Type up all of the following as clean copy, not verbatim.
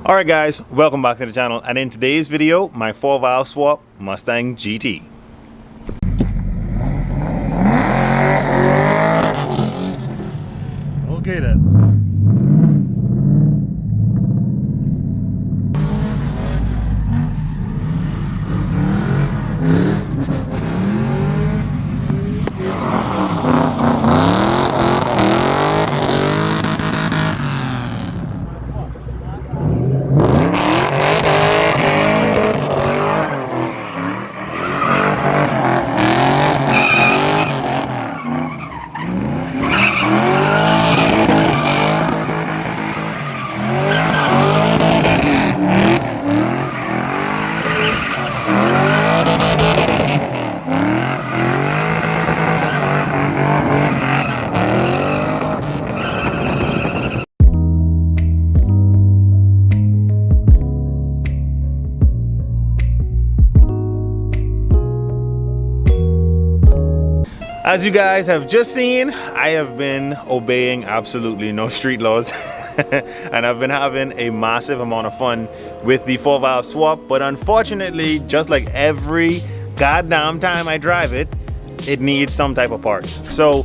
Alright guys, welcome back to the channel, and in today's video, my 4-valve swap Mustang GT. Okay then. As you guys have just seen, I have been obeying absolutely no street laws and I've been having a massive amount of fun with the 4-valve swap, but unfortunately, just like every goddamn time I drive it, it needs some type of parts. So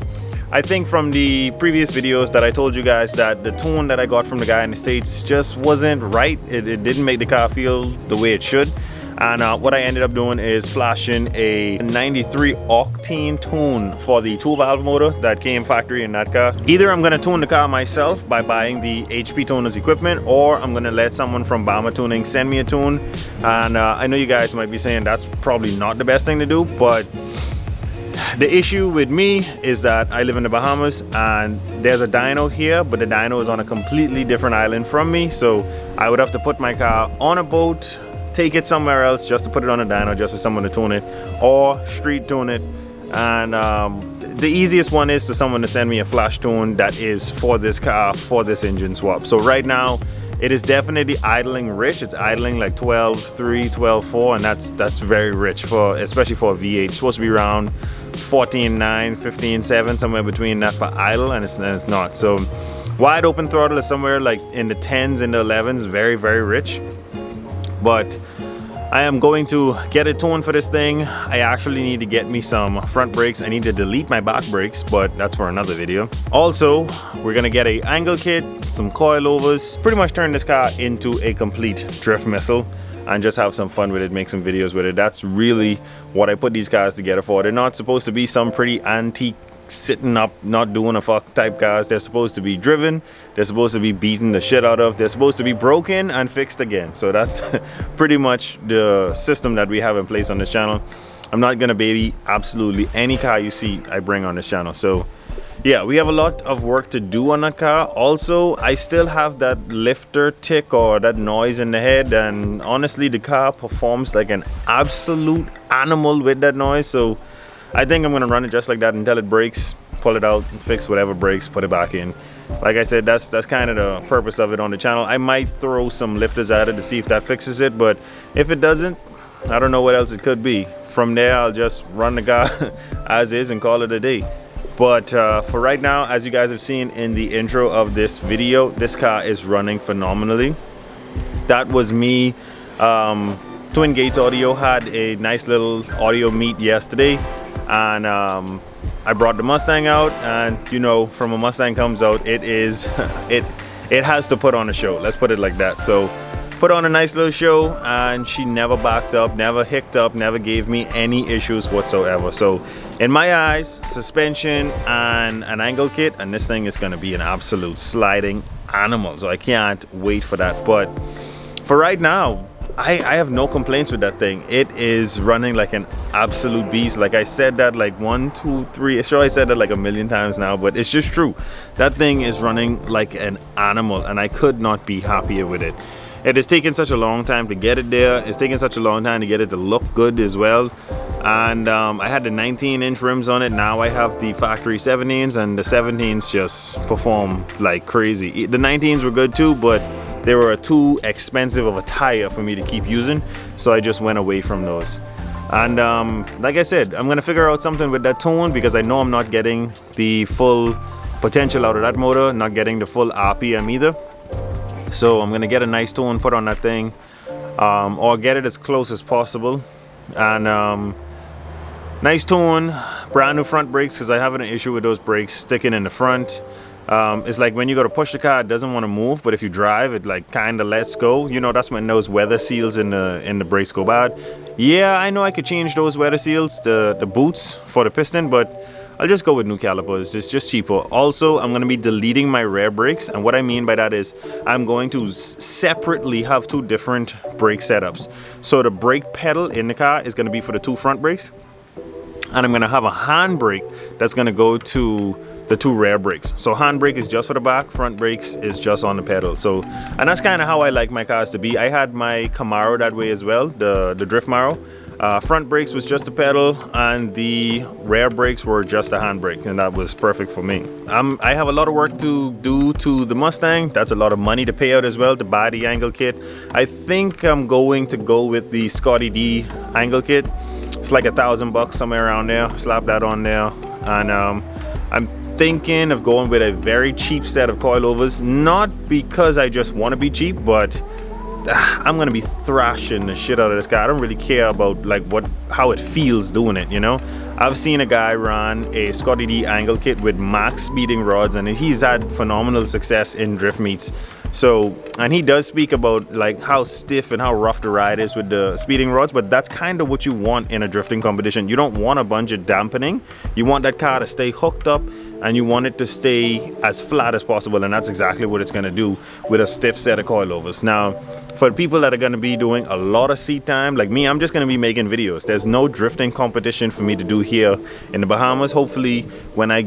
I think from the previous videos that I told you guys that the tune that I got from the guy in the States just wasn't right. It didn't make the car feel the way it should. And what I ended up doing is flashing a 93 octane tune for the 2-valve motor that came factory in that car. Either I'm gonna tune the car myself by buying the HP Tuners equipment, or I'm gonna let someone from Bama Tuning send me a tune. And I know you guys might be saying that's probably not the best thing to do, but the issue with me is that I live in the Bahamas and there's a dyno here, but the dyno is on a completely different island from me. So I would have to put my car on a boat, take it somewhere else just to put it on a dyno just for someone to tune it, or street tune it. And the easiest one is for someone to send me a flash tune that is for this car, for this engine swap. So right now it is definitely idling rich. It's idling like 12.3, 12.4, and that's very rich, for especially for a V8. It's supposed to be around 14.9, 15.7, somewhere between that for idle, and it's not. So wide open throttle is somewhere like in the 10s and the 11s, very rich. But I am going to get a tune for this thing. I actually need to get me some front brakes. I need to delete my back brakes, but that's for another video. Also, we're gonna get a angle kit, some coilovers, pretty much turn this car into a complete drift missile and just have some fun with it, make some videos with it. That's really what I put these cars together for. They're not supposed to be some pretty antique, sitting up, not doing a fuck type cars. They're supposed to be driven, they're supposed to be beaten the shit out of, they're supposed to be broken and fixed again. So that's pretty much the system that we have in place on this channel. I'm not gonna baby absolutely any car you see I bring on this channel. So yeah, we have a lot of work to do on that car. Also, I still have that lifter tick or that noise in the head, and honestly the car performs like an absolute animal with that noise. So I think I'm gonna run it just like that until it breaks, pull it out, fix whatever breaks, put it back in. Like I said, that's kind of the purpose of it on the channel. I might throw some lifters at it to see if that fixes it, but if it doesn't, I don't know what else it could be. From there, I'll just run the car as is and call it a day. But for right now, as you guys have seen in the intro of this video, this car is running phenomenally. That was me. Twin Gates Audio had a nice little audio meet yesterday, and I brought the Mustang out, and you know, from a Mustang comes out, it is it has to put on a show, let's put it like that. So put on a nice little show, and she never backed up, never hicked up, never gave me any issues whatsoever. So in my eyes, suspension and an angle kit, and this thing is going to be an absolute sliding animal. So I can't wait for that. But for right now, I have no complaints with that thing. It is running like an absolute beast. Like I said that like 1, 2, 3, sure I said that like a million times now, but it's just true. That thing is running like an animal, and I could not be happier with it. It has taken such a long time to get it there. It's taken such a long time to get it to look good as well. And I had the 19-inch rims on it. Now I have the factory 17s, and the 17s just perform like crazy. The 19s were good too, but they were too expensive of a tire for me to keep using, so I just went away from those. And like I said, I'm gonna figure out something with that tone, because I know I'm not getting the full potential out of that motor, not getting the full RPM either. So I'm gonna get a nice tone put on that thing, or get it as close as possible. And nice tone, brand new front brakes, because I have an issue with those brakes sticking in the front. It's like when you go to push the car, it doesn't want to move, but if you drive, it like kind of lets go. You know, that's when those weather seals in the brakes go bad. Yeah, I know I could change those weather seals, the boots for the piston, but I'll just go with new calipers. It's just cheaper. Also, I'm going to be deleting my rear brakes, and what I mean by that is I'm going to separately have two different brake setups. So the brake pedal in the car is going to be for the two front brakes, and I'm going to have a handbrake that's going to go to the two rear brakes. So handbrake is just for the back, front brakes is just on the pedal. So, and that's kind of how I like my cars to be. I had my Camaro that way as well, the Drift Maro. Front brakes was just the pedal, and the rear brakes were just the handbrake, and that was perfect for me. I have a lot of work to do to the Mustang. That's a lot of money to pay out as well to buy the angle kit. I think I'm going to go with the Scotty D angle kit. It's like $1,000 somewhere around there. Slap that on there, and I'm thinking of going with a very cheap set of coilovers, not because I just want to be cheap, but I'm gonna be thrashing the shit out of this guy. I don't really care about like how it feels doing it, you know. I've seen a guy run a Scotty D angle kit with max speeding rods, and he's had phenomenal success in drift meets. So, and he does speak about like how stiff and how rough the ride is with the speeding rods, but that's kind of what you want in a drifting competition. You don't want a bunch of dampening. You want that car to stay hooked up, and you want it to stay as flat as possible, and that's exactly what it's going to do with a stiff set of coilovers. Now, for people that are going to be doing a lot of seat time, like me, I'm just going to be making videos. There's no drifting competition for me to do here in the Bahamas. Hopefully when I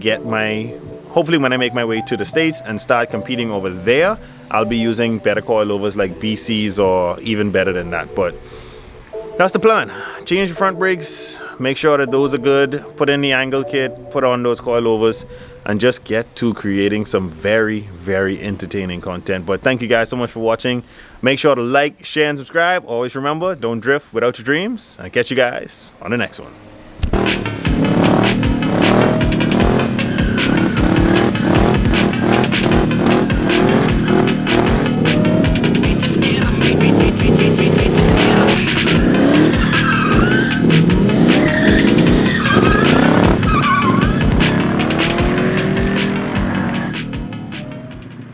make my way to the States and start competing over there, I'll be using better coilovers like BCs or even better than that. But that's the plan. Change the front brakes, make sure that those are good, put in the angle kit, put on those coilovers, and just get to creating some very, very entertaining content. But thank you guys so much for watching. Make sure to like, share, and subscribe. Always remember, don't drift without your dreams. I'll catch you guys on the next one.